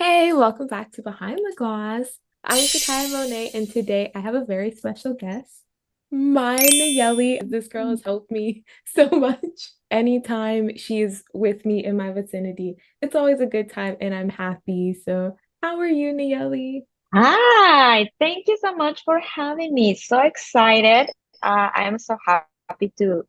Hey, welcome back to Behind the Glass. I'm Shakaya Monet, and today I have a very special guest. My Nayeli. This girl has helped me so much. Anytime she's with me in my vicinity, it's always a good time, and I'm happy. So, how are you, Nayeli? Hi, thank you so much for having me. So excited. I am so happy to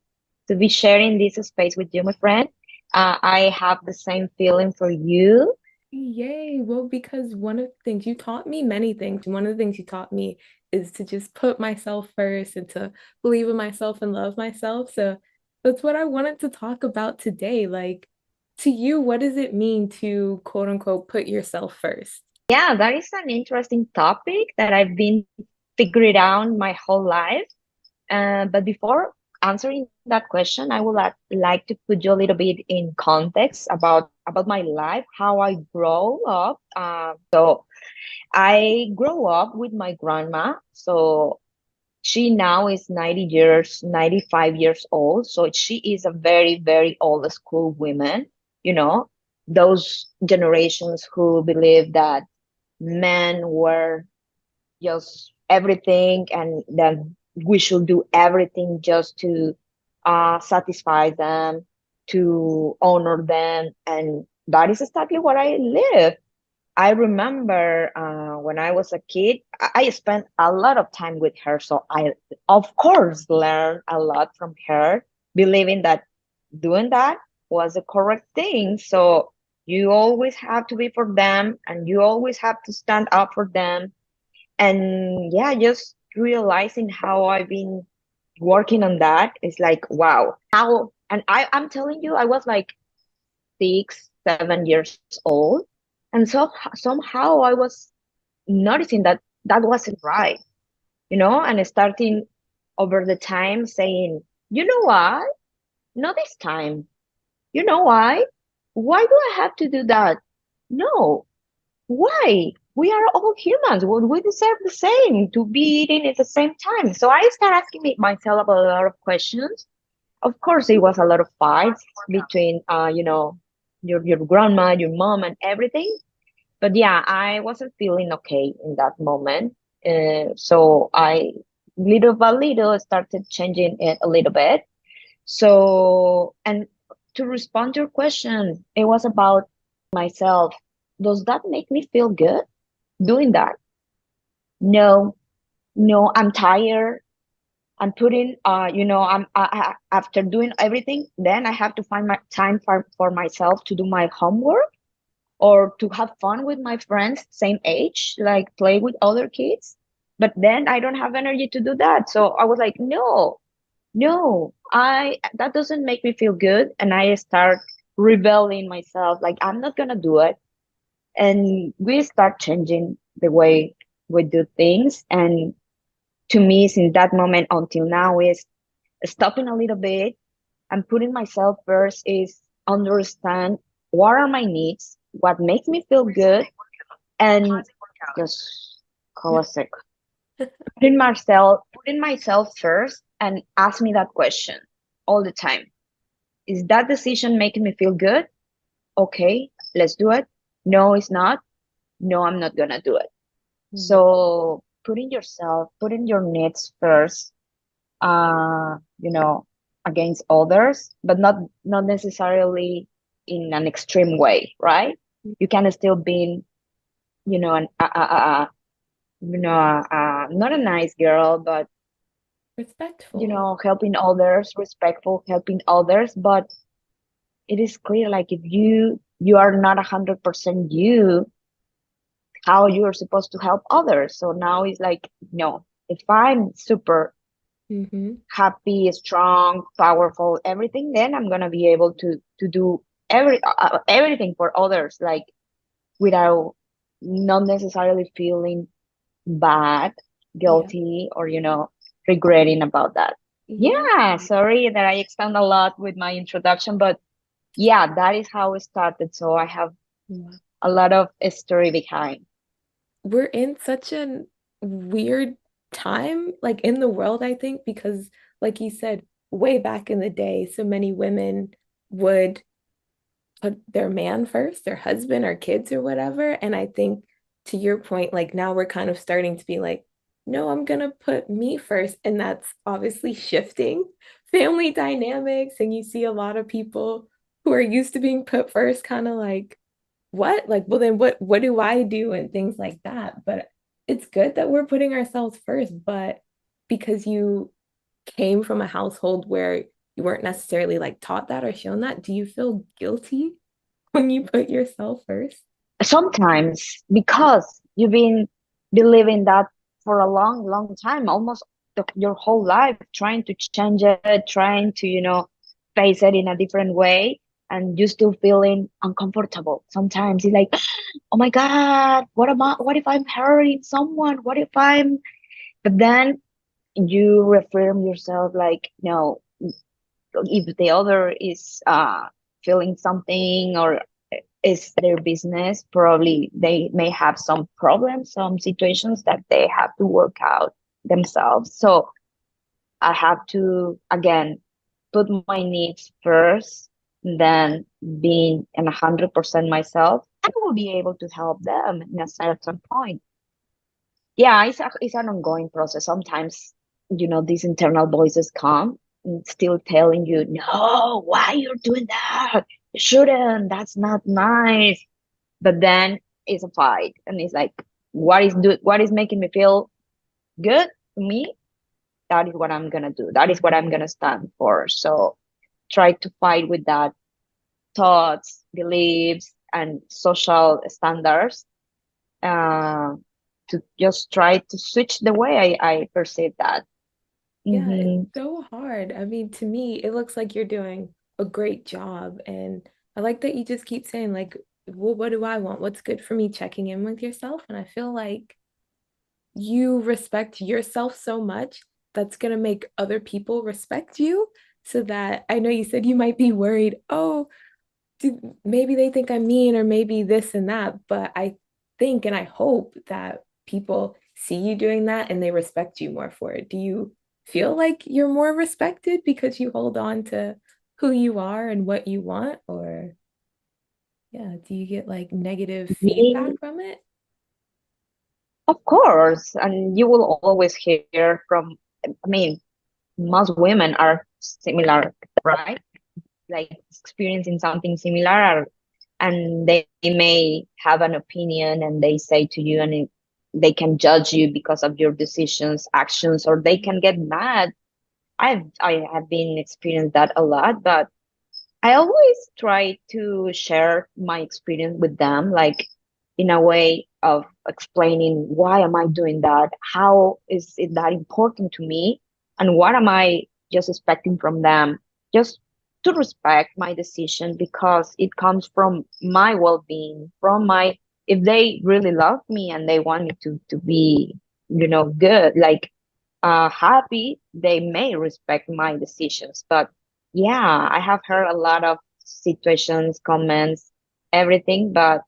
be sharing this space with you, my friend. I have the same feeling for you. Yay. Well, because one of the things you taught me, many things, one of the things you taught me is to just put myself first and to believe in myself and love myself. So that's what I wanted to talk about today. Like, to you, what does it mean to quote unquote put yourself first? Yeah, that is an interesting topic that I've been figuring out my whole life. But before answering that question, I would like to put you a little bit in context about my life, how I grow up. So I grew up with my grandma. So she now is 95 years old. So she is a very, very old school woman, you know, those generations who believe that men were just everything and that we should do everything just to satisfy them, to honor them. And that is exactly what I live. I remember when I was a kid, I spent a lot of time with her. So I, of course, learned a lot from her, believing that doing that was the correct thing. So you always have to be for them and you always have to stand up for them. And yeah, just realizing how I've been working on that is like, wow. And I'm telling you, I was like 6, 7 years old. And so somehow I was noticing that that wasn't right, and starting over the time saying, you know what? Not this time. You know why? Why do I have to do that? No. Why? We are all humans. We deserve the same to be eating at the same time. So I started asking myself a lot of questions. Of course, it was a lot of fights between, your grandma, your mom, and everything. But yeah, I wasn't feeling okay in that moment. So I, little by little, started changing it a little bit. So, and to respond to your question, it was about myself. Does that make me feel good doing that? No, no, I'm tired. I'm putting, after doing everything, then I have to find my time for myself to do my homework or to have fun with my friends, same age, like play with other kids. But then I don't have energy to do that. So I was like, no, no, that doesn't make me feel good. And I start rebelling myself, like, I'm not gonna do it. And we start changing the way we do things. And to me, since that moment until now, is stopping a little bit and putting myself first is understand what are my needs, what makes me feel good, and just call a sec. Putting myself first and ask me that question all the time. Is that decision making me feel good? Okay, let's do it. No, it's not. No, I'm not gonna do it. Mm. So putting your needs first, uh, you know, against others, but not necessarily in an extreme way, right? You can still be, an not a nice girl, but Respectful. helping others, respectful, helping others. But it is clear, like if you are not 100% you, how you are supposed to help others. So now it's like, no, if I'm super Hmm. happy, strong, powerful, everything, then I'm gonna be able to do everything for others, like without not necessarily feeling bad, Yeah. guilty, or regretting about that. Yeah. Yeah, sorry that I extend a lot with my introduction, but yeah, that is how it started. So I have Wow. a lot of story behind. We're in such a weird time, like in the world, I think, because, like you said, way back in the day, so many women would put their man first, their husband or kids or whatever. And I think to your point, like now we're kind of starting to be like, no, I'm gonna put me first. And that's obviously shifting family dynamics. And you see a lot of people who are used to being put first, kind of like, what? Like, well, then what do I do? And things like that. But it's good that we're putting ourselves first, but because you came from a household where you weren't necessarily like taught that or shown that, do you feel guilty when you put yourself first? Sometimes because you've been believing that for a long, long time, almost your whole life, trying to change it, trying to, face it in a different way, and you still feeling uncomfortable. Sometimes it's like, oh my God, what if I'm hurting someone? What if but then you reaffirm yourself like, no, if the other is feeling something or is their business, probably they may have some problems, some situations that they have to work out themselves. So I have to again put my needs first, then being 100% myself, I will be able to help them in a certain point. Yeah, it's an ongoing process. Sometimes, these internal voices come and still telling you, no, why you're doing that? You shouldn't. That's not nice. But then it's a fight, and it's like, what is making me feel good to me? That is what I'm gonna do. That is what I'm gonna stand for. So try to fight with that thoughts, beliefs, and social standards uh, to just try to switch the way I perceive that. Yeah, it's Hmm. so hard. I mean, to me, it looks like you're doing a great job. And I like that you just keep saying, like, well, what do I want? What's good for me? Checking in with yourself. And I feel like you respect yourself so much that's going to make other people respect you. So that I know you said you might be worried, oh, maybe they think I'm mean or maybe this and that. But I think and I hope that people see you doing that and they respect you more for it. Do you feel like you're more respected because you hold on to who you are and what you want? Or, yeah, do you get like negative feedback Me, from it? of course, and you will always hear from. I mean, most women are similar, right? Like experiencing something similar, and they may have an opinion, and they say to you, and they can judge you because of your decisions, actions, or they can get mad. I have been experienced that a lot, but I always try to share my experience with them, like in a way of explaining why am I doing that? How is it that important to me? And what am I just expecting from them? Just to respect my decision because it comes from my well-being, from my, if they really love me and they want me to be, good, like happy, they may respect my decisions. But yeah, I have heard a lot of situations, comments, everything. But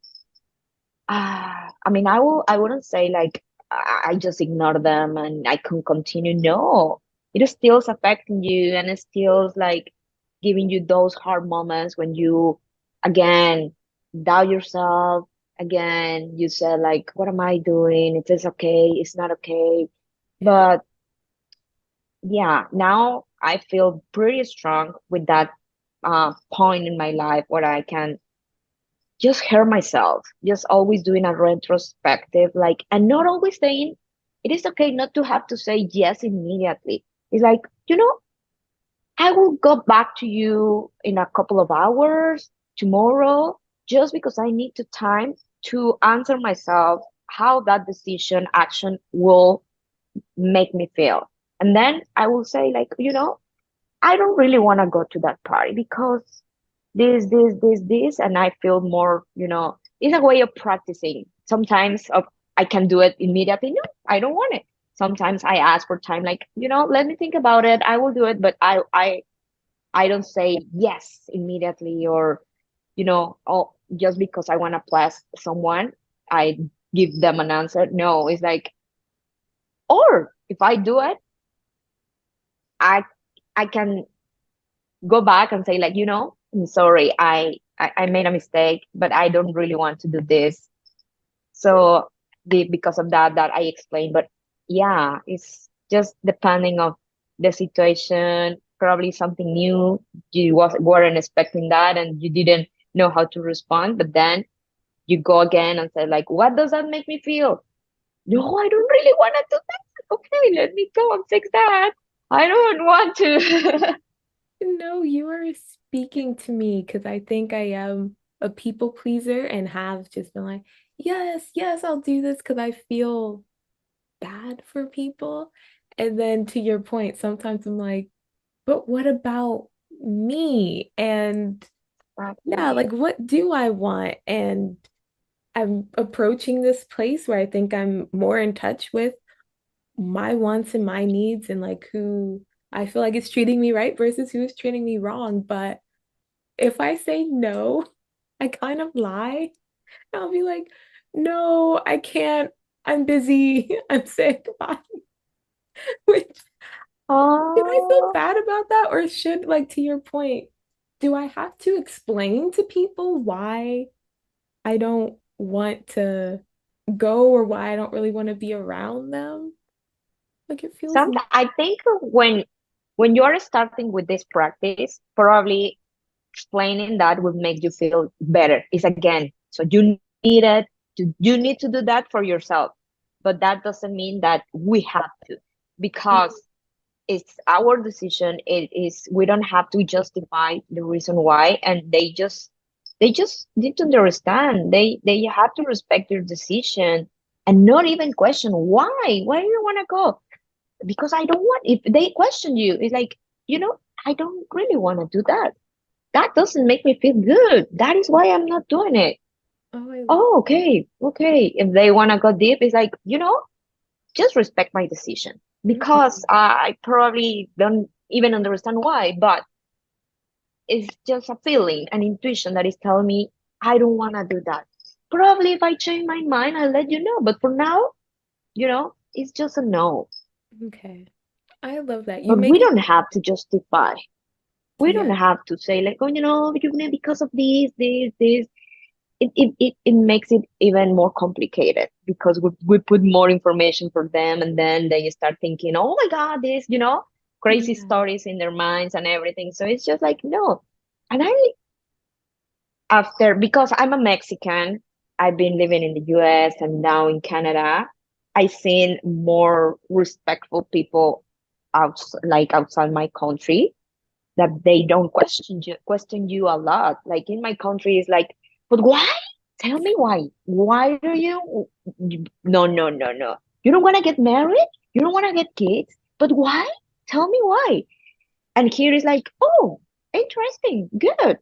I mean, I wouldn't say like I just ignore them and I can continue. No, it is still affecting you, and it's still like giving you those hard moments when you again doubt yourself. Again, you said like, what am I doing? It is okay. It's not okay. Yeah. But yeah, now I feel pretty strong with that point in my life where I can just hear myself, just always doing a retrospective, like, and not always saying it is okay not to have to say yes immediately. It's like, I will go back to you in a couple of hours tomorrow, just because I need the time to answer myself how that decision, action will make me feel. And then I will say, like, I don't really want to go to that party because this, and I feel more, it's a way of practicing. Sometimes I can do it immediately. No, I don't want it. Sometimes I ask for time, like, let me think about it. I will do it, but I don't say yes immediately, or, oh, just because I want to please someone, I give them an answer. No, it's like, or if I do it, I I can go back and say like, I'm sorry, I made a mistake, but I don't really want to do this. So because of that I explained. But yeah, it's just depending of the situation, probably something new. You weren't expecting that and you didn't know how to respond, but then you go again and say like, what does that make me feel? No, I don't really want to do that. Okay, let me go and fix that. I don't want to. No, you are speaking to me because I think I am a people pleaser and have just been like, yes, yes, I'll do this because I feel bad for people. And then to your point, sometimes I'm like, but what about me? And yeah, Exactly. like what do I want? And I'm approaching this place where I think I'm more in touch with my wants and my needs and like who I feel like is treating me right versus who is treating me wrong. But if I say no, I kind of lie. I'll be like, no, I can't. I'm busy. I'm sick. Bye. Which, should I feel Oh, bad about that? Or should, like, to your point, do I have to explain to people why I don't want to go or why I don't really want to be around them? Like, it feels, sometimes I think when you are starting with this practice, probably explaining that would make you feel better. It's again, so you need to do that for yourself. But that doesn't mean that we have to, because it's our decision. It is, we don't have to justify the reason why, and they just need to understand. They have to respect your decision and not even question why do you want to go, because I don't want, if they question you, it's like, I don't really want to do that. That doesn't make me feel good. That is why I'm not doing it. oh, I love Oh, okay, okay. If they want to go deep, it's like, just respect my decision, because Mhm. I probably don't even understand why, but it's just a feeling, an intuition that is telling me I don't want to do that. Probably if I change my mind, I'll let you know. But for now, it's just a no. Okay. I love that. You But make we it, don't have to justify. We don't yeah, have to say like, oh, because of this. It makes it even more complicated, because we put more information for them, and then they start thinking, oh my God, this, crazy yeah. stories in their minds and everything. So it's just like, no. And because I'm a Mexican, I've been living in the US and now in Canada, I've seen more respectful people outside my country, that they don't question you a lot. Like in my country, it's like, but why? Tell me why. Why do No, no, no, no. You don't want to get married? You don't want to get kids? But why? Tell me why. And here is like, oh, interesting, good.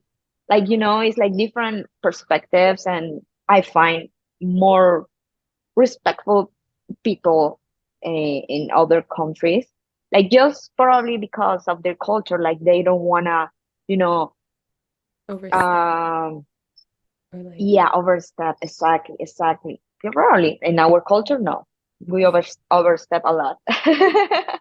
Like, it's like different perspectives, and I find more respectful people in other countries, like just probably because of their culture, like they don't wanna, you know, Overstep um, or like, yeah, overstep. Exactly, exactly. Probably in our culture, no, we overstep a lot. that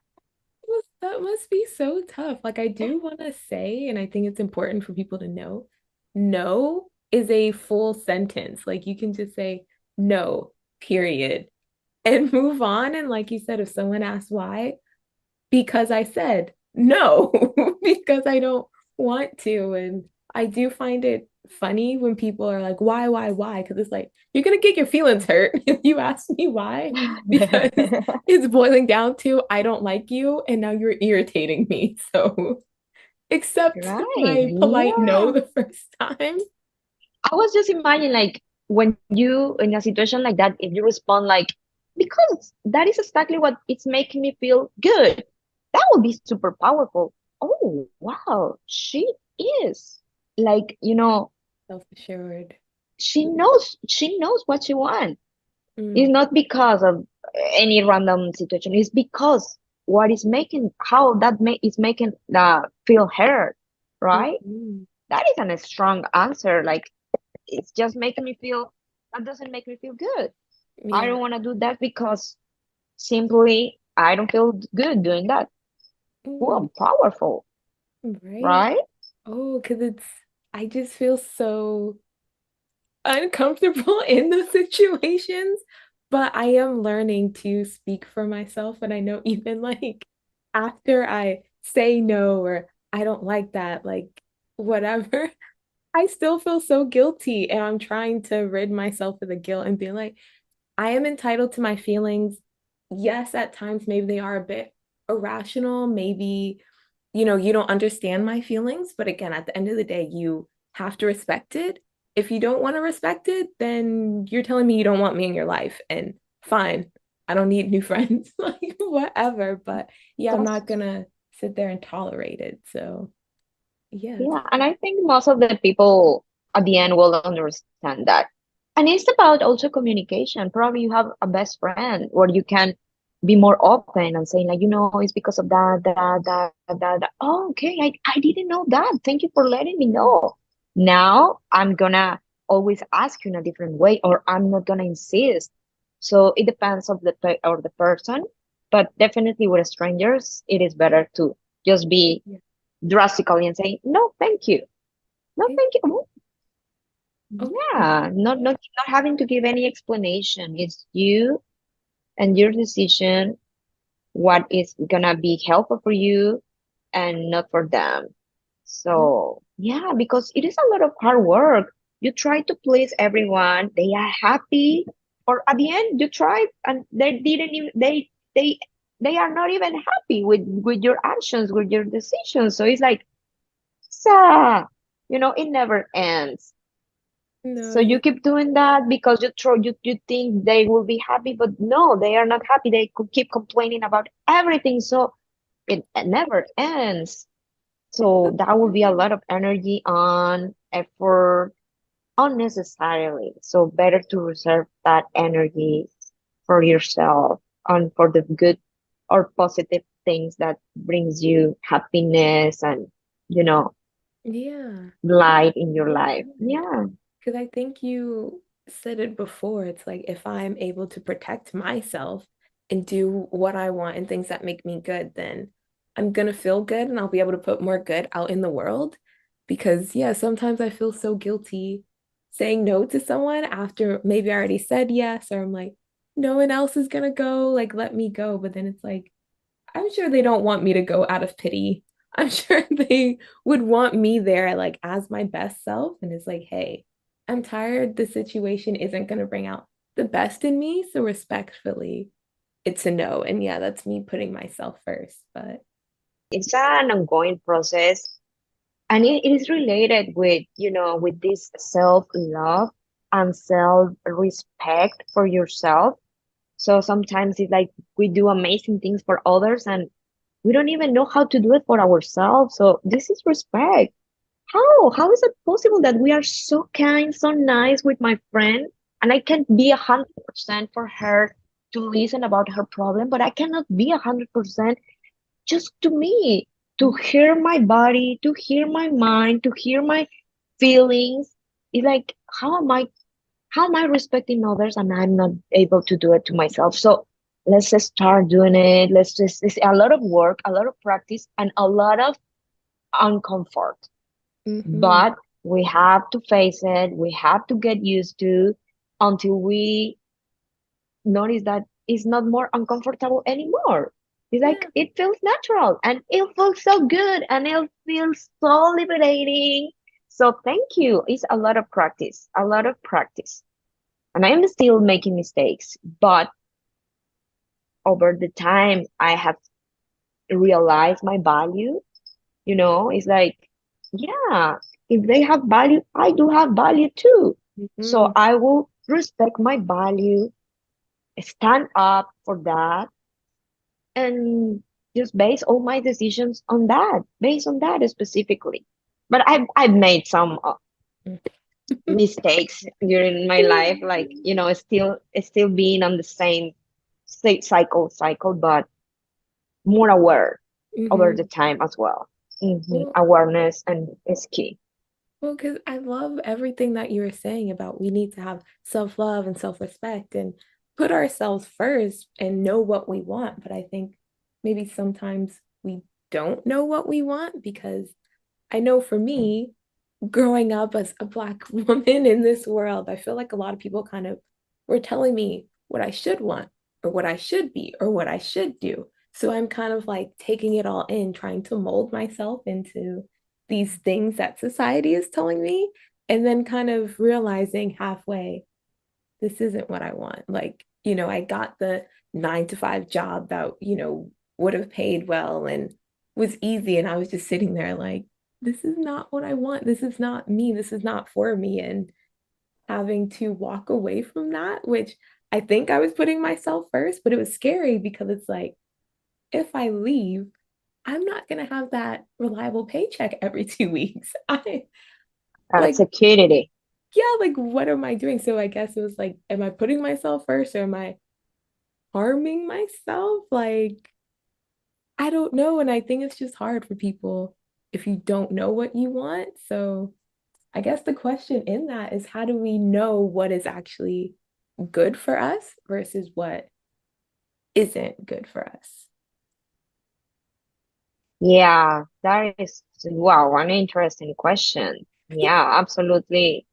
must be so tough. Like, I do want to say, and I think it's important for people to know, no is a full sentence. Like, you can just say no, period, and move on. And like you said, if someone asks why, because I said no, because I don't want to. And I do find it funny when people are like, why? Because it's like, you're going to get your feelings hurt if you ask me why, because it's boiling down to, I don't like you, and now you're irritating me. So accept Right, my polite no yeah. the first time. I was just imagining, like, when you in a situation like that, if you respond like, because that is exactly what it's making me feel good, that would be super powerful. Oh, wow, she is like, Self-assured. she knows what she wants. It's Mm, not because of any random situation. It's because what is making how that is making feel heard, right? mm, That is a strong answer. Like, it's just making me feel, that doesn't make me feel good. I yeah. don't want to do that because simply I don't feel good doing that. Mm, Well, powerful, right. right? Oh, because it's, I just feel so uncomfortable in those situations. But I am learning to speak for myself. And I know even like after I say no or I don't like that, like whatever, I still feel so guilty. And I'm trying to rid myself of the guilt and be like, I am entitled to my feelings. Yes, at times maybe they are a bit irrational. Maybe, you don't understand my feelings. But again, at the end of the day, you have to respect it. If you don't want to respect it, then you're telling me you don't want me in your life. And fine, I don't need new friends, like whatever. But yeah, I'm That's not gonna sit there and tolerate it. So yeah, it's Yeah, and I think most of the people at the end will understand that. And it's about also communication. Probably you have a best friend where you can be more open and saying like, it's because of that. Oh, okay, I didn't know that. Thank you for letting me know. Now I'm gonna always ask you in a different way, or I'm not gonna insist. So it depends of the person, but definitely with strangers, it is better to just be yeah. drastically and saying, no, thank you. No, It, thank you. Oh, okay. yeah, not having to give any explanation. It's you and your decision, what is gonna be helpful for you and not for them. No. So yeah, because it is a lot of hard work. You try to please everyone, they are happy, or at the end you try and they didn't even they are not even happy with your actions, with your decisions. So it's like, it never ends. No, So you keep doing that because you think they will be happy, but no, they are not happy. They could keep complaining about everything. So it never ends. So that will be a lot of energy on effort unnecessarily. So better to reserve that energy for yourself and for the good or positive things that brings you happiness and you know yeah. light in your Well life. said. Yeah. Because I think you said it before. It's like if I'm able to protect myself and do what I want and things that make me good, then I'm gonna feel good and I'll be able to put more good out in the world. Because yeah, sometimes I feel so guilty saying no to someone after maybe I already said yes, or I'm like, no one else is gonna go, like let me go. But then it's like, I'm sure they don't want me to go out of pity. I'm sure they would want me there, like as my best self. And it's like, hey, I'm tired. The situation isn't going to bring out the best in me. So respectfully, it's a no. And yeah, that's me putting myself first. But It's an ongoing process, and it is related with this self-love and self-respect for yourself. So sometimes it's like we do amazing things for others and we don't even know how to do it for ourselves. So this is respect. How is it possible that we are so kind, so nice with my friend, and I can be 100% for her to listen about her problem, but I cannot be 100% just to me, to hear my body, to hear my mind, to hear my feelings. It's like, how am I respecting others and I'm not able to do it to myself? So let's just start doing it. It's a lot of work, a lot of practice, and a lot of uncomfort. mm-hmm. But we have to face it. We have to get used to until we notice that it's not more uncomfortable anymore. It's like Yeah. it feels natural and it feels so good and it feels so liberating. So thank you. It's a lot of practice, a lot of practice. And I'm still making mistakes, but over the time I have realized my value. It's like, yeah, if they have value, I do have value too. So Mm-hmm. I will respect my value, stand up for that, and just base all my decisions on that, based on that specifically. But I've made some mistakes during my life, like still being on the same cycle, but more aware over the Mm-hmm. time as well. Well, Awareness and is key. because I love everything that you were saying about we need to have self-love and self-respect and put ourselves first and know what we want. But I think maybe sometimes we don't know what we want because I know for me, growing up as a Black woman in this world, I feel like a lot of people kind of were telling me what I should want or what I should be or what I should do. So I'm kind of like taking it all in, trying to mold myself into these things that society is telling me, and then kind of realizing halfway, this isn't what I want. Like, I got the 9 to 5 job that, would have paid well and was easy. And I was just sitting there like, this is not what I want. This is not me. This is not for me. And having to walk away from that, which I think I was putting myself first, but it was scary because it's like, if I leave, I'm not going to have that reliable paycheck every 2 weeks. I That like, security. yeah, like, what am I doing? So I guess it was like, am I putting myself first or am I harming myself? Like, I don't know. And I think it's just hard for people if you don't know what you want. So I guess the question in that is, how do we know what is actually good for us versus what isn't good for us? Yeah, that is, wow, an interesting question. Yeah, absolutely.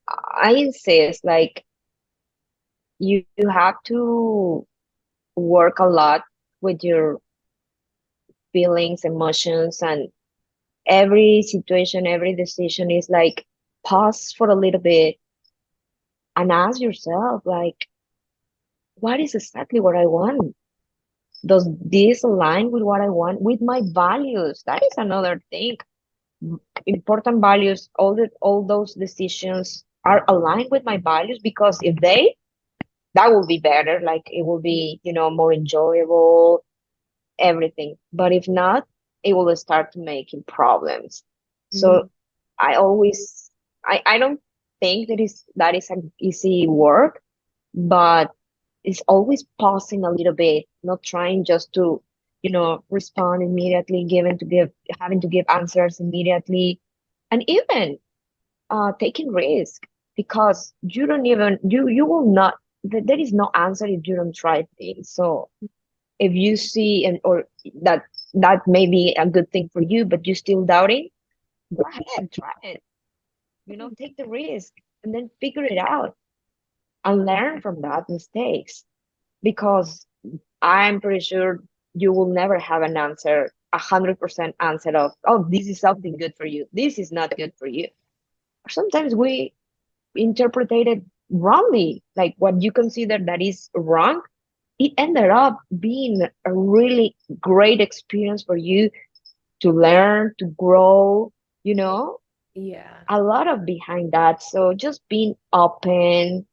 I insist, like, you have to work a lot with your feelings, emotions, and every situation, every decision is like pause for a little bit and ask yourself, like, what is exactly what I want? Does this align with what I want, with my values? That is another thing. Important values, all those decisions are aligned with my values, because if they, that will be better. Like it will be, more enjoyable, everything. But if not, it will start making problems. So Mm, I always, I don't think that is an easy work, but it's always pausing a little bit, not trying just to, respond immediately, having to give answers immediately, and even taking risk, because you don't even you will not, there is no answer if you don't try things. So if you see and or that that may be a good thing for you, but you're still doubting, go ahead, try it. Take the risk and then figure it out and learn from that mistakes, because I'm pretty sure you will never have an answer, 100% answer of, oh, this is something good for you, this is not good for you. Sometimes we interpreted it wrongly, like what you consider that is wrong, it ended up being a really great experience for you to learn, to grow, you know, yeah. a lot of behind that. So just being open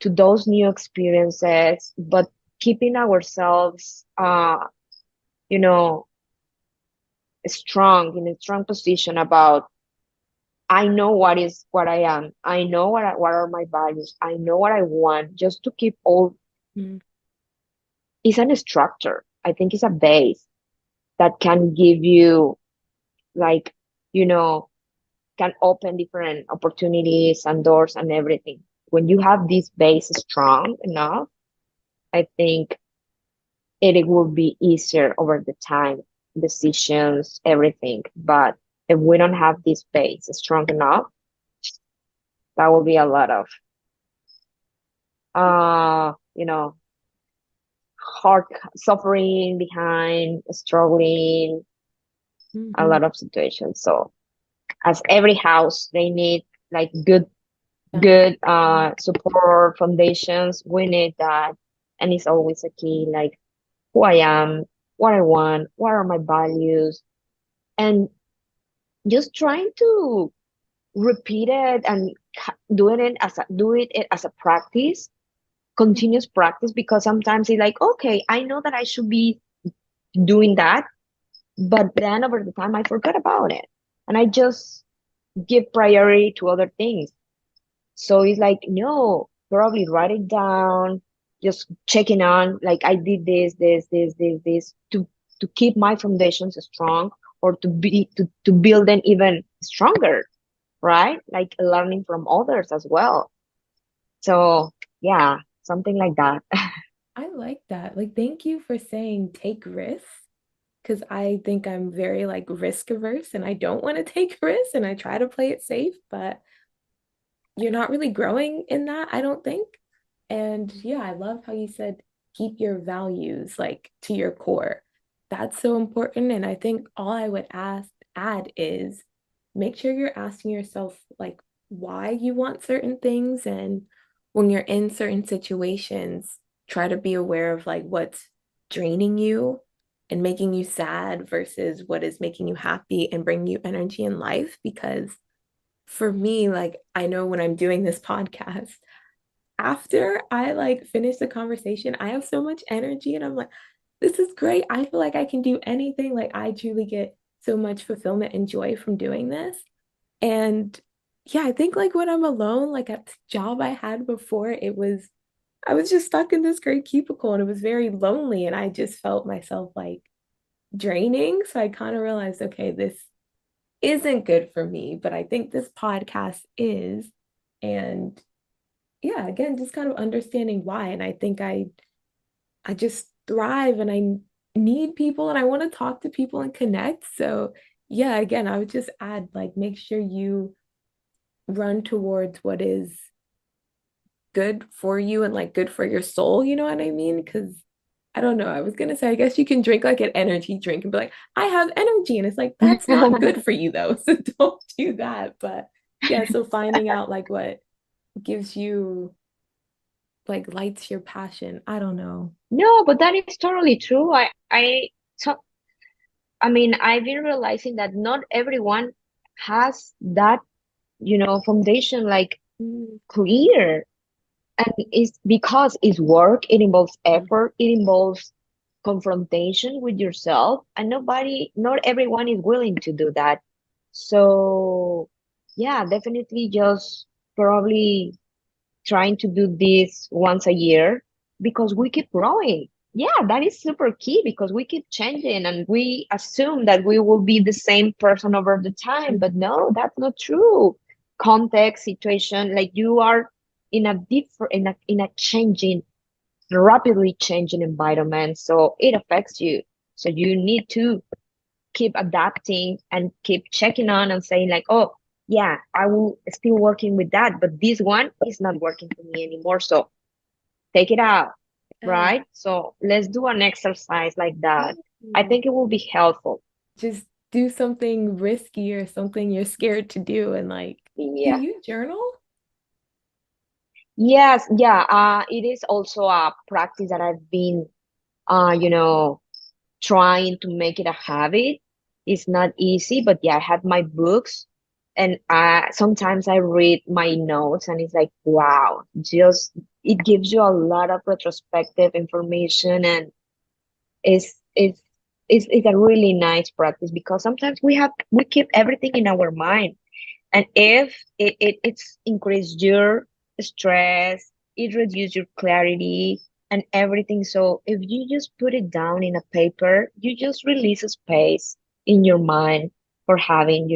to those new experiences, but keeping ourselves, you know, strong, in a strong position about, I know what I am. I know what are my values. I know what I want. Just to keep all, Mm, is an structure. I think it's a base that can give you, like, you know, can open different opportunities and doors and everything. When you have this base strong enough, I think it will be easier over the time, decisions, everything. But if we don't have this base strong enough, that will be a lot of, you know, hard suffering behind, struggling, a mhm. lot of situations. So as every house, they need like good good Foundation. support foundations. We need that. And it's always a key, like who I am, what I want, what are my values, and just trying to repeat it and do it as a practice, continuous practice, because sometimes it's like, okay, I know that I should be doing that, but then over the time I forgot about it, and I just give priority to other things. So it's like, no, probably write it down, just checking on, like I did this, to keep my foundations strong, or to build them even stronger, right? Like learning from others as well. So yeah, something like that. I like that. Like, thank you for saying take risks because I think I'm very like risk averse and I don't want to take risks and I try to play it safe, but you're not really growing in that, I don't think. And yeah, I love how you said keep your values like to your core. That's so important. And I think all I would add is make sure you're asking yourself like why you want certain things. And when you're in certain situations, try to be aware of like what's draining you and making you sad versus what is making you happy and bringing you energy in life. Because for me, like I know when I'm doing this podcast, after I like finish the conversation, I have so much energy and I'm like, this is great. I feel like I can do anything. Like I truly get so much fulfillment and joy from doing this. And yeah, I think like when I'm alone, like at the job I had before, I was just stuck in this great cubicle and it was very lonely and I just felt myself like draining. So I kind of realized, okay, this isn't good for me, but I think this podcast is. And yeah, again, just kind of understanding why. And I think I just thrive and I need people and I want to talk to people and connect. So yeah, again, I would just add like make sure you run towards what is good for you and like good for your soul, you know what I mean? Because I don't know. I was gonna say, I guess you can drink like an energy drink and be like, I have energy. And it's like, that's not good for you though. So don't do that. But yeah, so finding out like what gives you like lights your passion. I don't know. No, but that is totally true. So, I mean, I've been realizing that not everyone has that, foundation like Mm, clear. And it's because it's work, it involves yeah. effort, it involves confrontation with yourself, and not everyone is willing to do that. So, yeah, definitely just probably trying to do this once a year because we keep growing. Yeah, that is super key because we keep changing and we assume that we will be the same person over the time. But no, that's not true. Context, situation, like you are in a different, in a changing, rapidly changing environment. So it affects you. So you need to keep adapting and keep checking on and saying like, oh, yeah, I will still working with that, but this one is not working for me anymore. So take it out, Yeah. right? So let's do an exercise like that. I Ooh. think it will be helpful. Just do something risky or something you're scared to do and like, do Yeah. you journal? Yes, yeah. It is also a practice that I've been, you know, trying to make it a habit. It's not easy, but yeah, I have my books and sometimes I read my notes and it's like, wow, just it gives you a lot of retrospective information and it's it's a really nice practice because sometimes we keep everything in our mind and if it's increased your stress, it reduces your clarity and everything. So if you just put it down in a paper, you just release a space in your mind for having,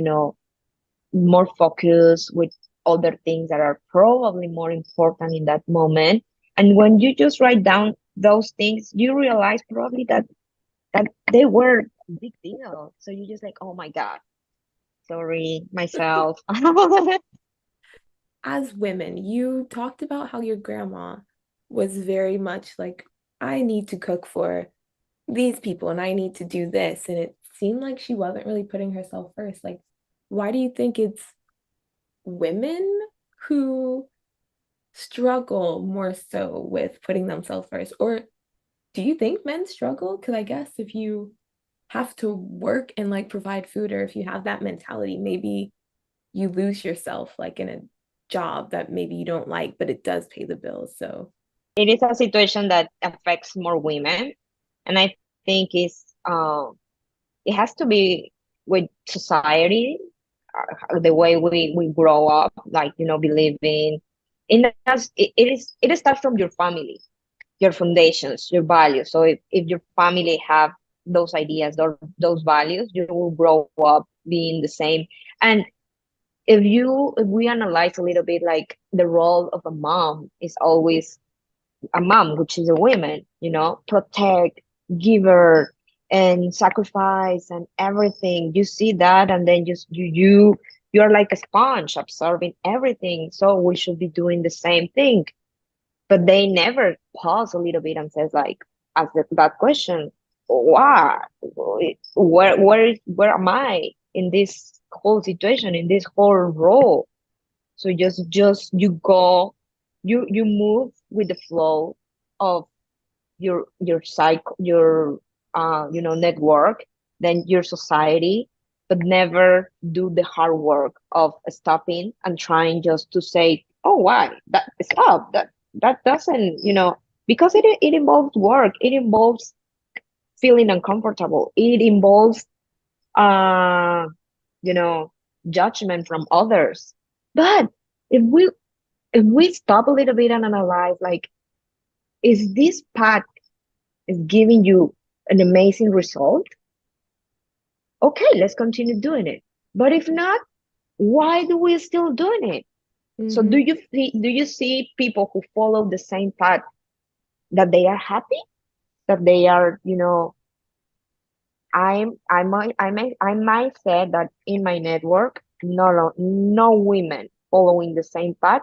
more focus with other things that are probably more important in that moment. And when you just write down those things, you realize probably that they were a big deal. So you just like, oh my God, sorry, myself. As women, you talked about how your grandma was very much like, I need to cook for these people and I need to do this. And it seemed like she wasn't really putting herself first. Like, why do you think it's women who struggle more so with putting themselves first? Or do you think men struggle? Because I guess if you have to work and like provide food, or if you have that mentality, maybe you lose yourself like in a job that maybe you don't like, but it does pay the bills. So, It is a situation that affects more women, and I think it has to be with society, the way we grow up, like believing in us. It starts from your family, your foundations, your values. So if your family have those ideas or those values, you will grow up being the same. And if we analyze a little bit, like the role of a mom is always a mom, which is a woman, protect, giver. and sacrifice and everything. You see that, and then you're like a sponge absorbing everything. So we should be doing the same thing. But they never pause a little bit and says like, ask that question, why? Where am I in this whole situation, in this whole role? So just you go, you move with the flow of your cycle, your network, then your society, but never do the hard work of stopping and trying just to say, oh, why that stop, that doesn't, because it involves work, it involves feeling uncomfortable, it involves uh you know judgment from others. But if we stop a little bit and analyze, like, is this path is giving you an amazing result, okay, let's continue doing it. But if not, why do we still doing it? So Hmm. do you see people who follow the same path, that they are happy, that they are, I might say that in my network, no women following the same path,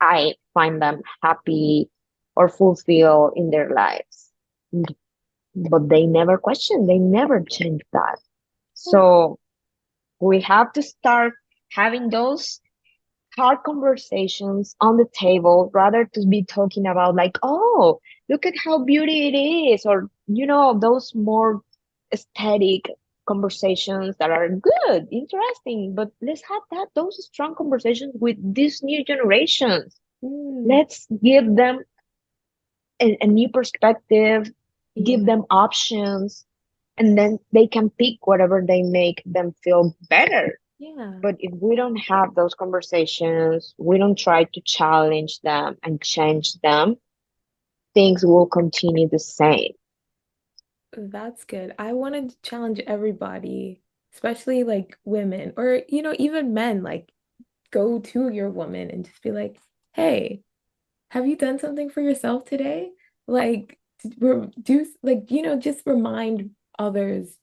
I find them happy or fulfilled in their lives. But they never question, they never change that. So we have to start having those hard conversations on the table, rather to be talking about like, oh, look at how beauty it is, or those more aesthetic conversations that are good, interesting. But let's have those strong conversations with these new generations. Mm. Let's give them a new perspective, give Yeah. them options, and then they can pick whatever they make them feel better. Yeah. But if we don't have those conversations, we don't try to challenge them and change them, things will continue the same. That's good. I wanted to challenge everybody, especially like women or, even men, like go to your woman and just be like, hey, have you done something for yourself today? Like, do like, just remind others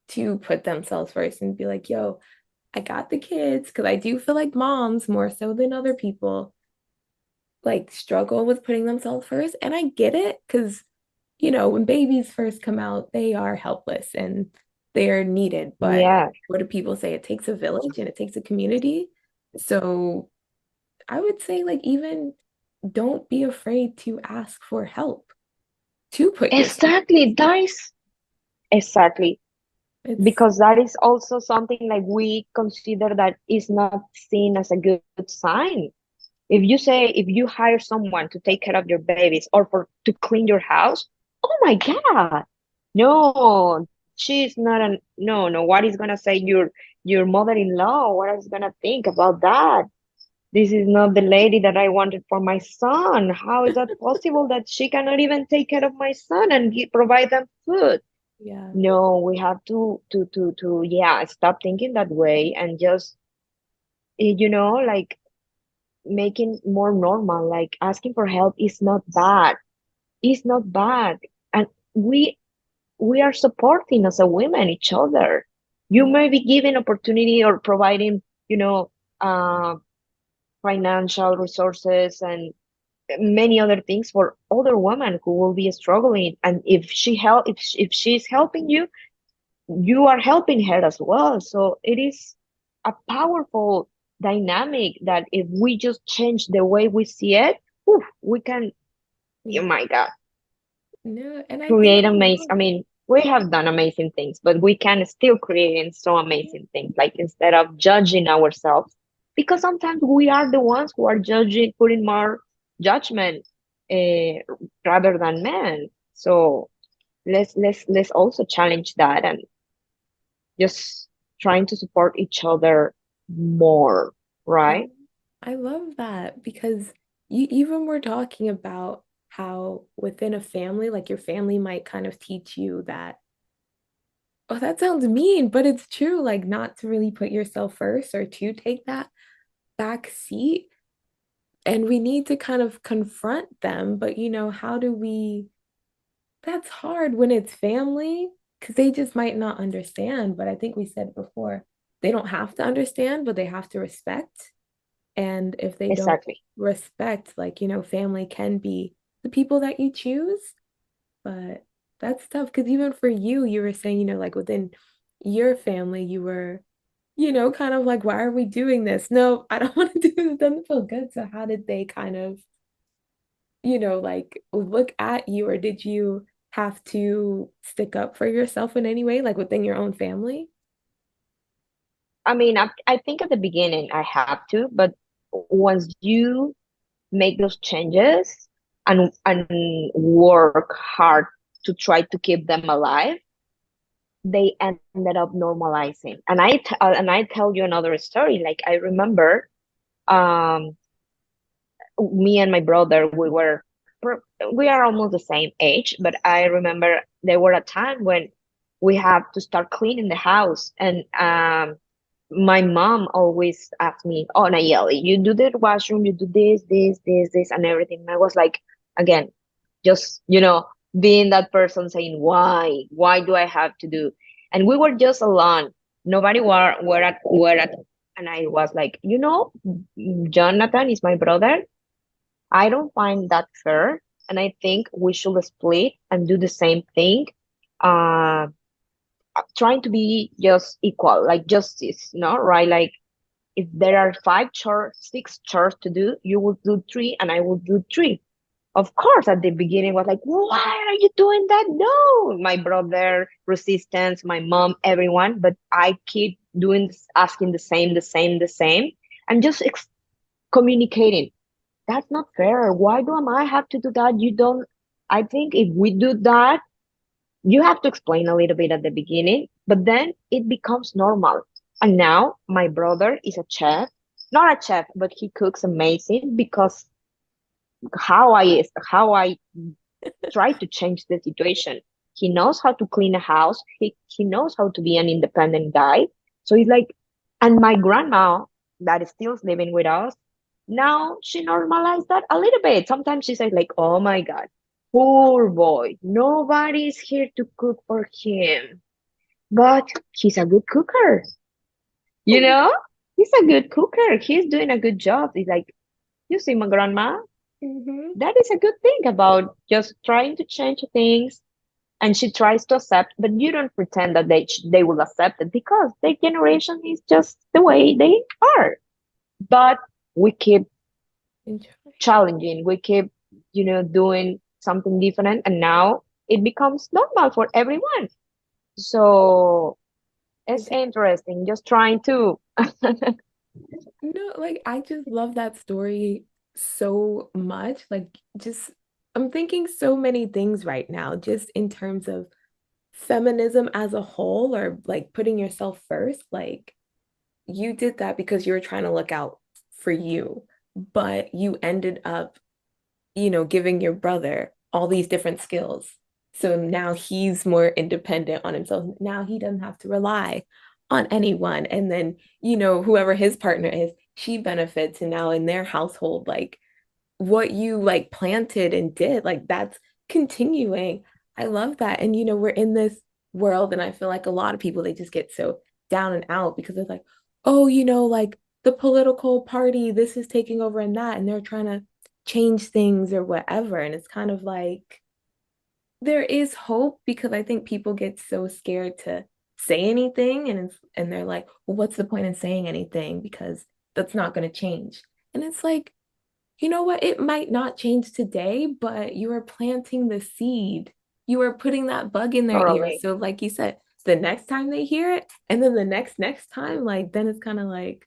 to put themselves first and be like, yo, I got the kids because I do feel like moms more so than other people like struggle with putting themselves first. And I get it because, when babies first come out, they are helpless and they are needed. But Yeah, what do people say? It takes a village and it takes a community. So I would say, like, even don't be afraid to ask for help to put yourself. exactly. That is exactly, It's, because that is also something like we consider that is not seen as a good sign. If you hire someone to take care of your babies or for to clean your house, oh my God, no, she's not an no, no. What is gonna say your mother-in-law? What is gonna think about that? This is not the lady that I wanted for my son. How is that possible that she cannot even take care of my son and provide them food? yeah. No, we have to yeah, stop thinking that way and just like making more normal, like asking for help is not bad. It's not bad. And we are supporting as a women each other. You Yeah. may be giving opportunity or providing, you know, uh, financial resources and many other things for other women who will be struggling. And if she's helping you, you are helping her as well. So it is a powerful dynamic that if we just change the way we see it, we can, oh Yeah. my God, No, and I think create I amazing. love I mean, we have done amazing things, but we can still create so amazing things. Like instead of judging ourselves, because sometimes we are the ones who are judging, putting more judgment uh, rather than men. So let's also challenge that and just trying to support each other more, I right? I love that because you even were talking about how within a family, like your family might kind of teach you that, oh, that sounds mean, but it's true, like not to really put yourself first or to take that back seat. And we need to kind of confront them, but how do we, that's hard when it's family. because they just might not understand. But I think we said before, they don't have to understand, but they have to respect. And if they don't Exactly. respect, like, family can be the people that you choose. But that's tough because even for you, you were saying, like within your family, you were, kind of like, why are we doing this? No, I don't want to do this. It doesn't feel good. So how did they kind of, like look at you, or did you have to stick up for yourself in any way, like within your own family? I mean, I think at the beginning I have to, but once you make those changes and work hard to try to keep them alive, they ended up normalizing. And I tell you another story. Like I remember, um, me and my brother, we are almost the same age, but I remember there were a time when we had to start cleaning the house, and my mom always asked me, "Oh, Nayeli, you do the washroom, you do this, and everything." And I was like, again, just being that person saying, "Why do I have to do?" And we were just alone. Nobody were at, and I was like, Jonathan is my brother. I don't find that fair, and I think we should split and do the same thing. Uh, Trying to be just equal, like justice, no, right? Like if there are five chores, six chores to do, you will do three, and I will do three. Of course, at the beginning was like, why are you doing that? No, my brother, resistance, my mom, everyone, but I keep doing, asking the same, and just communicating. That's not fair. Why do I have to do that? You don't. I think if we do that, you have to explain a little bit at the beginning, but then it becomes normal. And now my brother is a chef, not a chef, but he cooks amazing because how I try to change the situation. He knows how to clean a house. He knows how to be an independent guy. So he's like, and my grandma that is still living with us, now she normalized that a little bit. Sometimes she says like, "Oh my God, poor boy, nobody's here to cook for him, but he's a good cooker. You know, he's a good cooker. He's doing a good job." He's like, "You see, my grandma, Hmm. that is a good thing about just trying to change things." And she tries to accept, but you don't pretend that they will accept it because their generation is just the way they are. But we keep Enjoy. challenging, we keep doing something different, and now it becomes normal for everyone. So it's interesting, just trying to. No, like I just love that story so much. Like, just I'm thinking so many things right now, just in terms of feminism as a whole, or like putting yourself first. Like, you did that because you were trying to look out for you, but you ended up, giving your brother all these different skills. So now he's more independent on himself. Now he doesn't have to rely on anyone. And then, whoever his partner is, she benefits. And now in their household, like what you like planted and did, like that's continuing. I love that. And we're in this world, and I feel like a lot of people they just get so down and out because it's like, oh, like the political party, this is taking over and that, and they're trying to change things or whatever. And it's kind of like there is hope because I think people get so scared to say anything, and they're like, well, what's the point in saying anything because that's not going to change. And it's like, you know what? It might not change today, but you are planting the seed. You are putting that bug in their ear. Totally. So, like you said, the next time they hear it, and then the next time, like, then it's kind of like,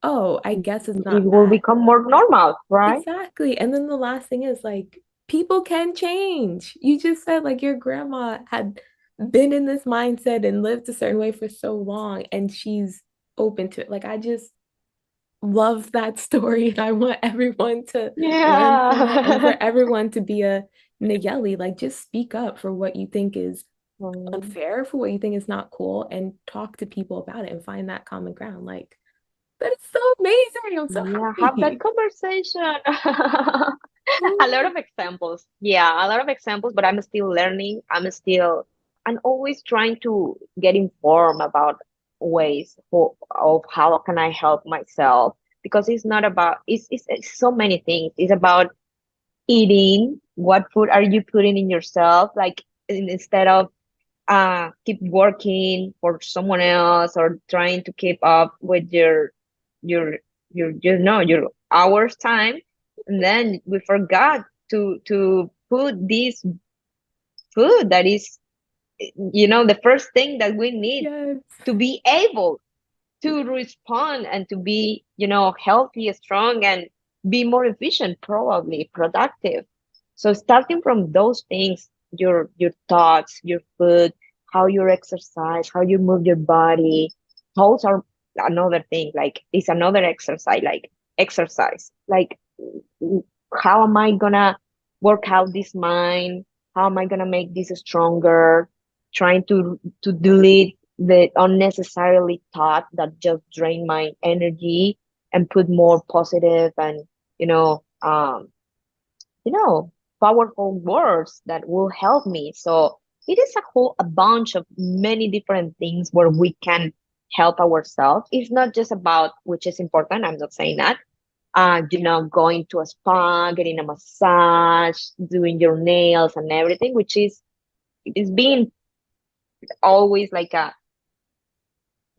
oh, I guess it's It not will that. become more normal, right? Exactly. And then the last thing is like, people can change. You just said, like, your grandma had been in this mindset and lived a certain way for so long, and she's open to it. Like, I just, love that story, and I want everyone to learn from it and for Yeah. everyone to be a Nayeli. Like, just speak up for what you think is Mm, unfair, for what you think is not cool, and talk to people about it and find that common ground. Like, that is so amazing. I'm so yeah, have that happy. conversation. A lot Mhm. of examples. Yeah, a lot of examples, but I'm still learning. I'm still and always trying to get informed about ways of how can I help myself, because it's not about it's so many things. It's about eating, what food are you putting in yourself, like instead of keep working for someone else or trying to keep up with your your hours time, and then we forgot to put this food that is, the first thing that we need Yes. to be able to respond and to be, healthy, strong, and be more efficient, probably productive. So starting from those things, your thoughts, your food, how you exercise, how you move your body, those are another thing. Like it's another exercise, like how am I gonna work out this mind? How am I gonna make this stronger? Trying to delete the unnecessarily thought that just drain my energy and put more positive and you know um you know powerful words that will help me. So it is a bunch of many different things where we can help ourselves. It's not just about, which is important, I'm not saying that, going to a spa, getting a massage, doing your nails and everything, which is being always like a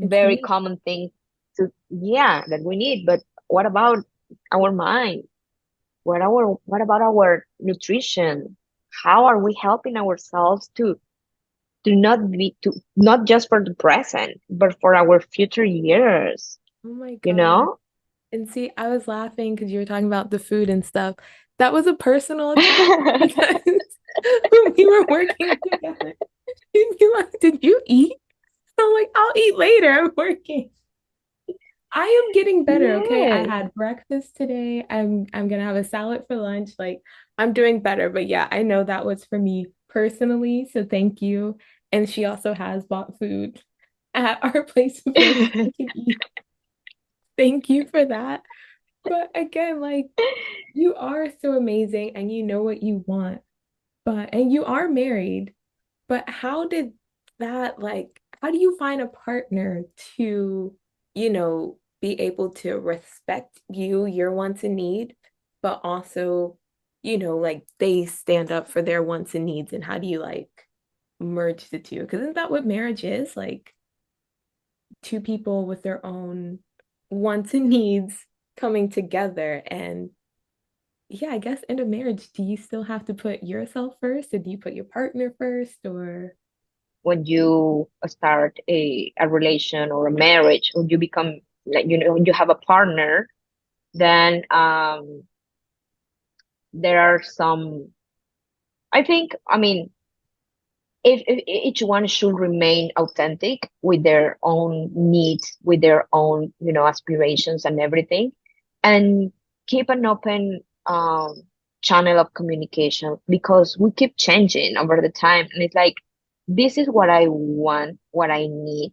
It's very neat. common thing to, yeah, that we need. But what about our mind? What about our nutrition? How are we helping ourselves to not just for the present, but for our future years, Oh my you God. know? And see, I was laughing because you were talking about the food and stuff. That was a personal attack because when we were working together, you'd be like, "Did you eat?" I'm like, "I'll eat later. I'm working." I am getting better, okay? I Yes. had breakfast today. I'm gonna have a salad for lunch. Like, I'm doing better. But yeah, I know that was for me personally, so thank you. And she also has bought food at our place of work so I can eat. Thank you for that. But again, like you are so amazing and you know what you want, and you are married. But how did that, like, how do you find a partner to, be able to respect you, your wants and need, but also, like they stand up for their wants and needs? And how do you like merge the two? Because isn't that what marriage is? Like two people with their own wants and needs coming together. And yeah, I guess in a marriage, do you still have to put yourself first, or do you put your partner first, or When you start a relation or a marriage, when you become, like, when you have a partner, then there are some, I think, I mean, if each one should remain authentic with their own needs, with their own, aspirations and everything, and keep an open channel of communication, because we keep changing over the time, and it's like, this is what I want, what I need,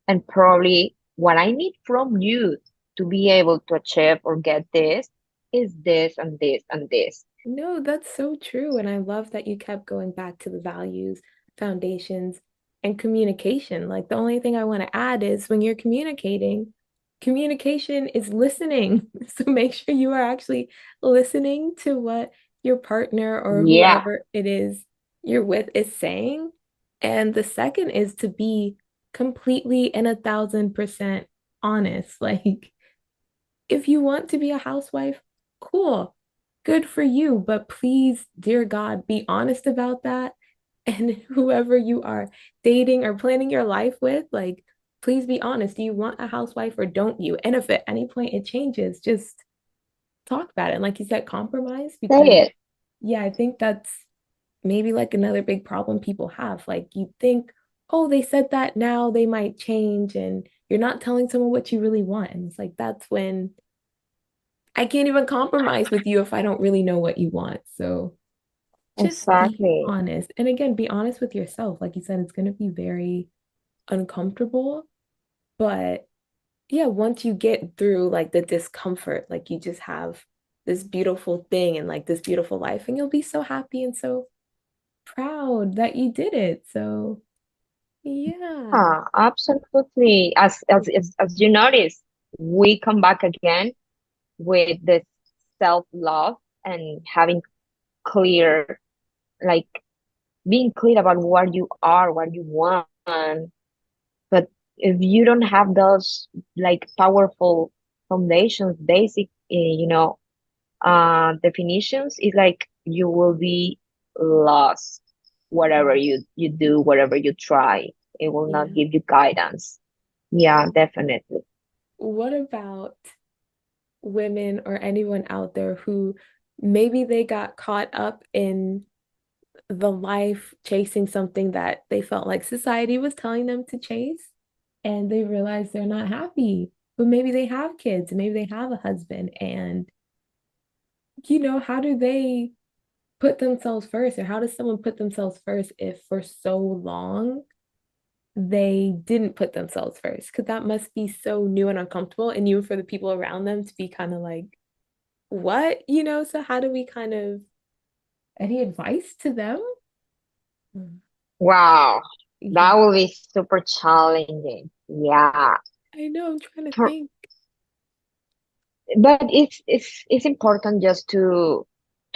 and probably what I need from you to be able to achieve or get this is this and this and this. no, that's so true. And I love that you kept going back to the values, foundations, and communication. Like the only thing I want to add is when you're communicating, communication is listening. So make sure you are actually listening to what your partner or Yeah, whoever it is you're with is saying. And the second is to be completely and 1,000% honest. Like, if you want to be a housewife, cool, good for you. But please, dear God, be honest about that. And whoever you are dating or planning your life with, like, please be honest. Do you want a housewife or don't you? And if at any point it changes, just talk about it. And like you said, compromise, say because it. yeah, I think that's maybe like another big problem people have. Like, you think, oh, they said that now they might change, and you're not telling someone what you really want. And it's like, that's when I can't even compromise with you if I don't really know what you want. So just be Exactly. honest. And again, be honest with yourself. Like you said, it's going to be very uncomfortable. But yeah, once you get through like the discomfort, like you just have this beautiful thing and like this beautiful life, and you'll be so happy and so proud that you did it. So Yeah. Absolutely. As you notice, we come back again with this self-love and having clear, like being clear about what you are, what you want. But if you don't have those like powerful foundations, basic, definitions, it's like you will be lost. Whatever you do, whatever you try, it will not Yeah. give you guidance. Yeah, definitely. What about women or anyone out there who maybe they got caught up in the life chasing something that they felt like society was telling them to chase, and they realize they're not happy, but maybe they have kids, maybe they have a husband, and how do they put themselves first, or how does someone put themselves first if for so long they didn't put themselves first? Because that must be so new and uncomfortable, and you for the people around them to be kind of like, what? So how do we kind of, any advice to them? Mm. Wow, that Yeah, will be super challenging. Yeah. I know. I'm trying to For, think. but it's important just to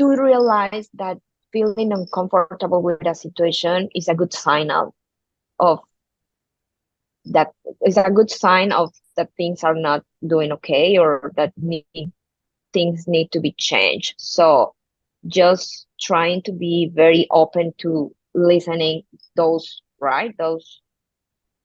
realize that feeling uncomfortable with a situation is a good sign of that is a good sign of that things are not doing okay or that things need to be changed. So just trying to be very open to listening those, right, those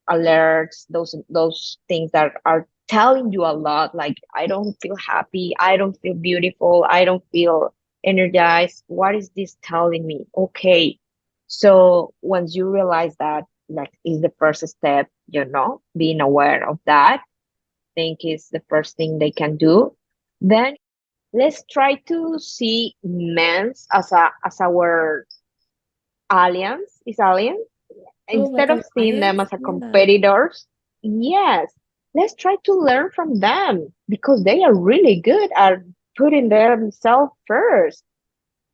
alerts, those things that are telling you a lot, like I don't feel happy, I don't feel beautiful, I don't feel energized. What is this telling me? Okay. So once you realize that, like, is the first step, being aware of that, think is the first thing they can do. Then let's try to see men's as our alliance Oh, like instead of seeing them alliance? as a Yeah. competitors. Yes, let's try to learn from them because they are really good at putting themselves first.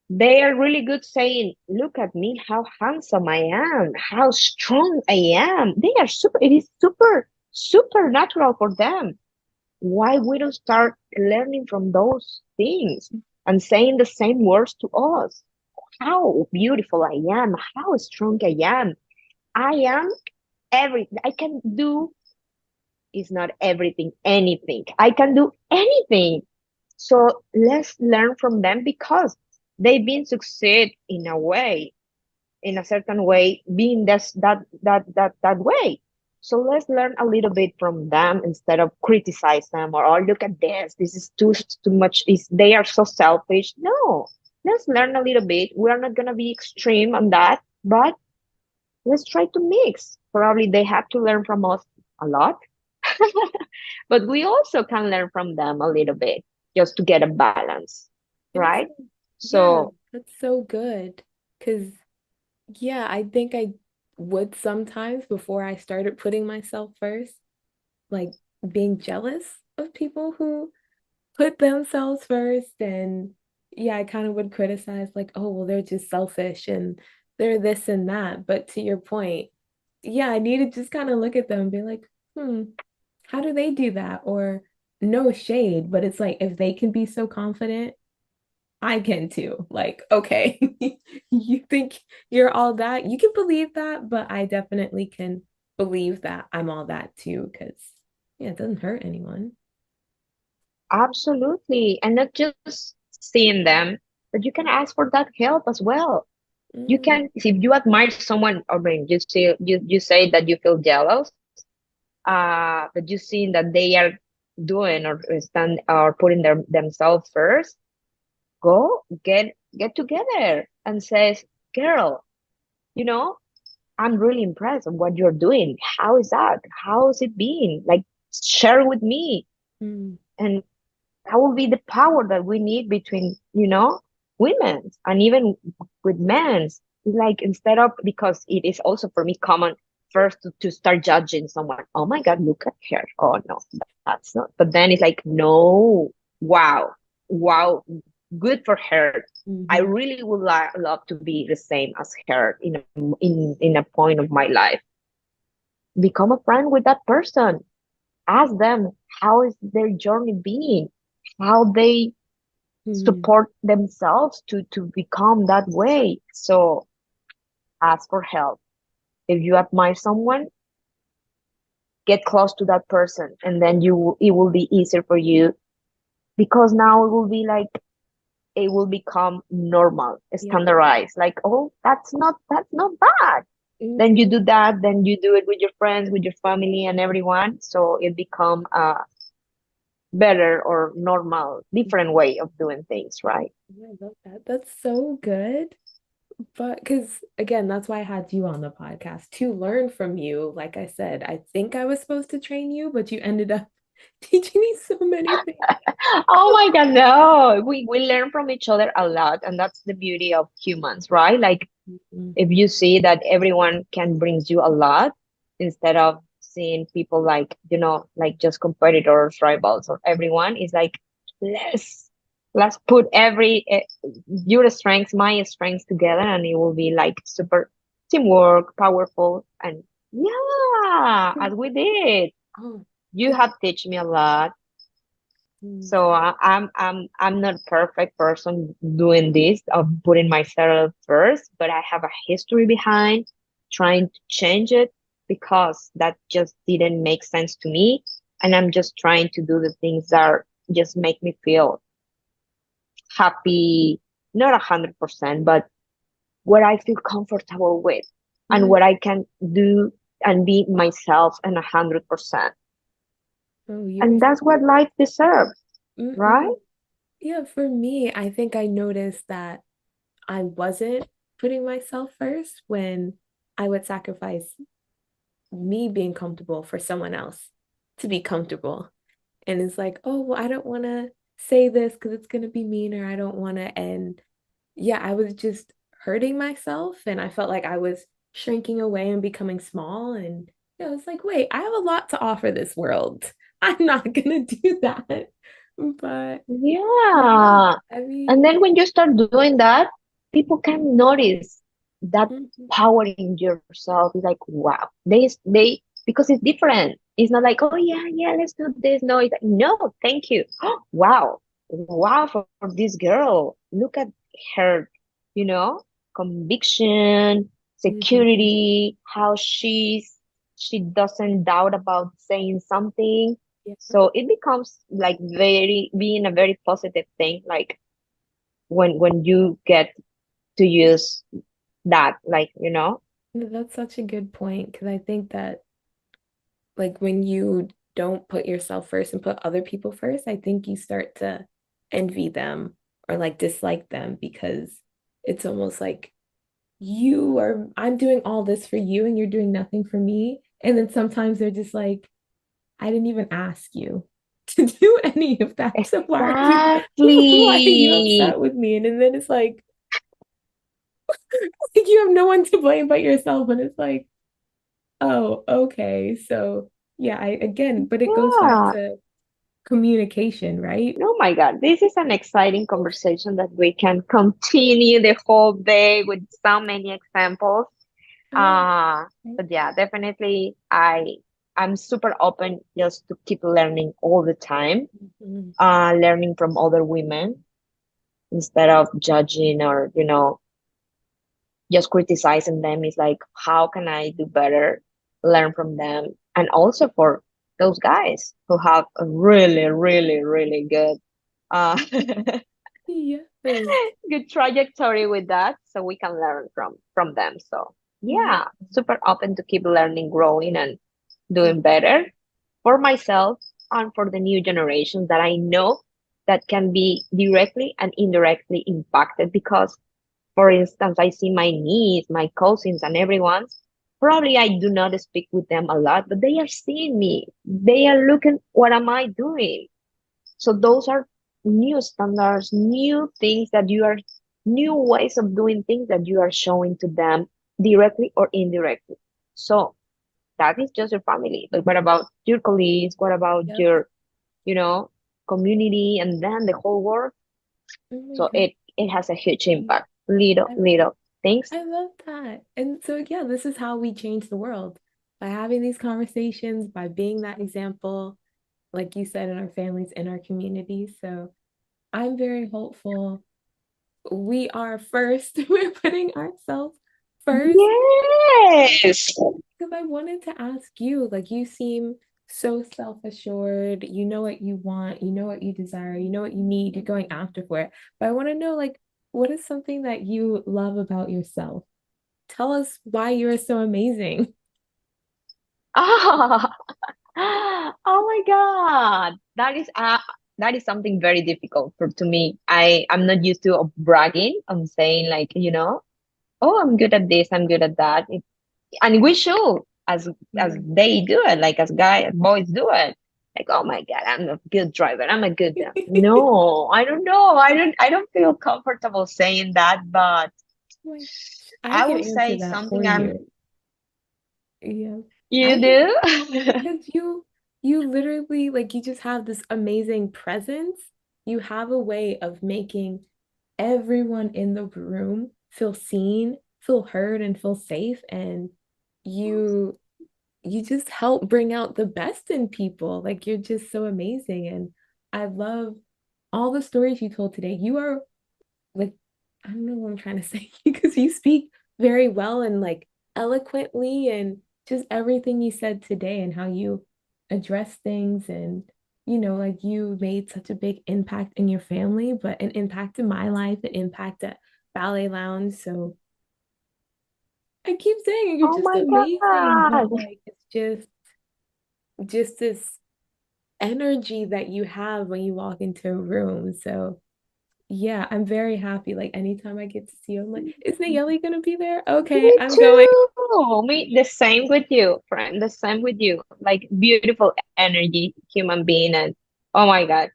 They are really good saying, look at me, how handsome I am, how strong I am. They are super, it is super natural for them. Why we don't start learning from those things and saying the same words to us? How beautiful I am, how strong I am. I am everything. I can do is not everything, anything. I can do anything. So let's learn from them because they've been succeed in a way, in a certain way, being that way. So let's learn a little bit from them instead of criticize them or, oh, look at this. This is too much. Is they are so selfish. No, let's learn a little bit. We are not gonna be extreme on that, but let's try to mix. Probably they have to learn from us a lot, but we also can learn from them a little bit just to get a balance, And it's, right? yeah, So that's so good. Because, yeah, I think I would sometimes before I started putting myself first, like being jealous of people who put themselves first. And yeah, I kind of would criticize, like, oh, well, they're just selfish and they're this and that. But to your point, yeah, I need to just kind of look at them and be like, how do they do that? Or no shade, but it's like if they can be so confident, I can too. Like, okay, you think you're all that? You can believe that, but I definitely can believe that I'm all that too, because yeah, it doesn't hurt anyone. absolutely, and not just seeing them, but you can ask for that help as well. You Mm, can, if you admire someone, or when you say that you feel jealous, but you see that they are doing or stand or putting themselves first, go get together and says, girl, you know, I'm really impressed with what you're doing. How is that? How's it been? Like, share with me. mm, And that will be the power that we need between, women's and even with men's. Like, instead of, because it is also for me common first to start judging someone. Oh my God, look at her. Oh no, that's not. But then it's like, no, wow, wow, good for her. I mhm. really would love to be the same as her in a point of my life. become a friend with that person. Ask them how is their journey being, how they Mm, support themselves to become that way. So ask for help. If you admire someone, get close to that person, and then it will be easier for you, because now it will be like, it will become normal, yep. standardized. Like, oh, that's not bad. Then you Mm-mm. do that, then you do it with your friends, with your family, and everyone. So it become a better or normal, different way of doing things, right? Yeah, I love that. That's so good. But because again, that's why I had you on the podcast to learn from you. Like I said, I think I was supposed to train you, but you ended up teaching me so many things. Oh my God, no. We learn from each other a lot, and that's the beauty of humans, right? Like, Mhm. if you see that everyone can brings you a lot, instead of seeing people like, like just competitors, rivals, or everyone is like, let's let's put your strengths, my strengths together, and it will be like super teamwork, powerful, and yeah, as we did. Oh, You it's have taught me a lot. mm, So I'm not a perfect person doing this of putting myself first, but I have a history behind trying to change it, because that just didn't make sense to me, and I'm just trying to do the things that just make me feel happy, not 100%, but what I feel comfortable with, and mm, what I can do and be myself and 100%, oh, you were and that's what life deserves, right? mm-mm. Yeah, for me, I think I noticed that I wasn't putting myself first when I would sacrifice me being comfortable for someone else to be comfortable. And it's like, oh, well, I don't want to say this because it's going to be mean, or I don't want to. And yeah, I was just hurting myself. And I felt like I was shrinking away and becoming small. And yeah, I was like, wait, I have a lot to offer this world. I'm not going to do that. But yeah, Yeah. I And mean, then when you start doing that, people can notice that mhm, power in yourself. It's like, wow, they because it's different. It's not like, oh yeah, yeah, let's do this. No, it's like, no, thank you. Wow, wow, for this girl. Look at her, you know, conviction, mhm, security, how she doesn't doubt about saying something. yeah, So it becomes like very being a very positive thing, like when you get to use that, like, that's such a good point because I think that like when you don't put yourself first and put other people first, I think you start to envy them or like dislike them because it's almost like I'm doing all this for you and you're doing nothing for me. And then sometimes they're just like, I didn't even ask you to do any of that. So why are you Exactly. upset with me? And then it's like you have no one to blame but yourself. And it's like, oh, okay. So yeah, I again, but it goes back Yeah. to communication, right? Oh my God, this is an exciting conversation that we can continue the whole day with so many examples. Oh, But yeah, definitely I'm super open just to keep learning all the time, mhm. learning from other women instead of judging, or just criticizing them. Is like, how can I do better, learn from them, and also for those guys who have a really, really, really good uh Yes. good trajectory with that, so we can learn from them. So Yeah. yeah, super open to keep learning, growing, and doing better for myself and for the new generations that I know that can be directly and indirectly impacted. Because, for instance, I see my niece, my cousins, and everyone. Probably I do not speak with them a lot, but they are seeing me. They are looking, what am I doing? So those are new standards, new things that you are, new ways of doing things that you are showing to them directly or indirectly. So that is just your family. But what about your colleagues? What about Yep. your, you know, community, and then the whole world? Oh my So God. it has a huge impact. Little I, little things. I love that. And so yeah, this is how we change the world. by having these conversations, by being that example, like you said, in our families, in our communities. So I'm very hopeful. We are first. We're putting ourselves first. Yes. Because I wanted to ask you, like, you seem so self-assured. You know what you want, you know what you desire, you know what you need, you're going after for it. But I want to know, like, what is something that you love about yourself? Tell us why you're so amazing. Ah, oh my God. That is something very difficult for to me. I'm not used to bragging. I'm saying like, oh, I'm good at this, I'm good at that. And we should, as Mhm. they do it, like as boys do it. Like, oh my God, I'm a good driver. I'm a good no, I don't know. I don't feel comfortable saying that, but Like, I I can will answer say that something for I'm you. Yeah. I you can do. because you literally like you just have this amazing presence. You have a way of making everyone in the room feel seen, feel heard, and feel safe. And you you just help bring out the best in people. Like you're just so amazing. And I love all the stories you told today. You are like, I don't know what I'm trying to say because you speak very well and like eloquently and just everything you said today and how you address things and like you made such a big impact in your family, but an impact in my life, an impact at Ballet Lounge. So I keep saying you're Oh just my amazing, but God. like it's just this energy that you have when you walk into a room. So yeah, I'm very happy. Like anytime I get to see you, I'm like, is Nayeli gonna be there? Okay, Me I'm going. too. Me the same with you, friend. The same with you. Like beautiful energy, human being, and oh my God,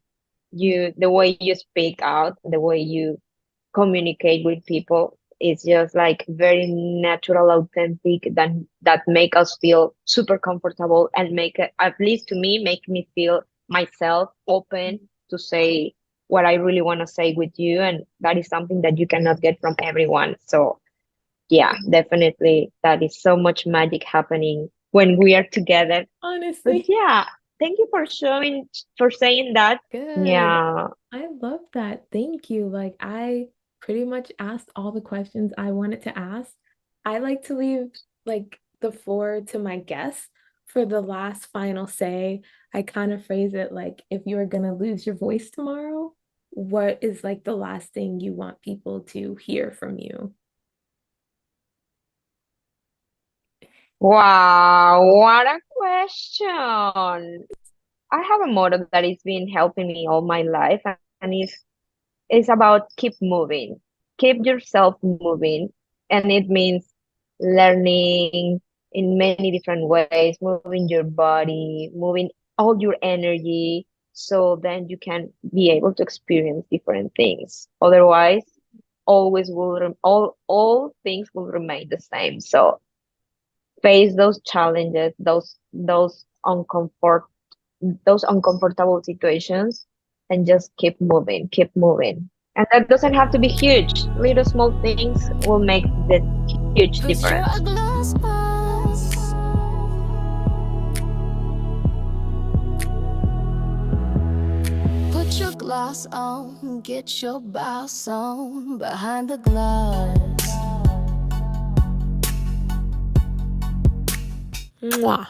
the way you speak out, the way you communicate with people is just like very natural, authentic, that make us feel super comfortable and make it, at least to me, make me feel myself open to say what I really want to say with you. And that is something that you cannot get from everyone. So yeah, definitely that is so much magic happening when we are together. But Honestly, yeah, thank you for saying that. good. Yeah. I love that. Thank you. Like I pretty much asked all the questions I wanted to ask. I like to leave like the floor to my guests for the last final say. I kind of phrase it like if you were gonna lose your voice tomorrow, what is like the last thing you want people to hear from you? Wow, what a question. I have a motto that has been helping me all my life, and it's about keep moving. Keep yourself moving. And it means learning in many different ways, moving your body, moving all your energy, so then you can be able to experience different things. Otherwise, always all things will remain the same. So face those challenges, those uncomfortable situations, and just keep moving, keep moving. And that doesn't have to be huge. Little small things will make the huge Put your difference. glass on, put your glass on, get your boss on behind the glass. Mwah.